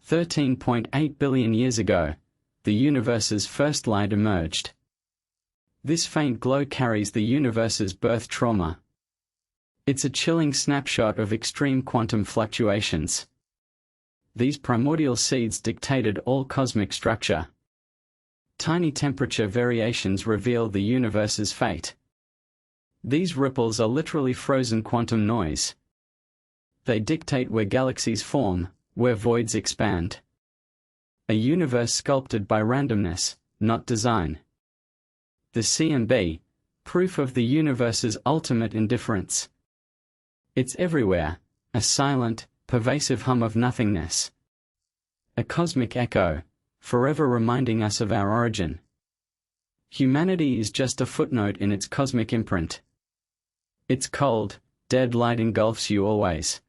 13.8 billion years ago, the universe's first light emerged. This faint glow carries the universe's birth trauma. It's a chilling snapshot of extreme quantum fluctuations. These primordial seeds dictated all cosmic structure. Tiny temperature variations reveal the universe's fate. These ripples are literally frozen quantum noise. They dictate where galaxies form, where voids expand. A universe sculpted by randomness, not design. The CMB, proof of the universe's ultimate indifference. It's everywhere, a silent, pervasive hum of nothingness. A cosmic echo, forever reminding us of our origin. Humanity is just a footnote in its cosmic imprint. Its cold, dead light engulfs you always.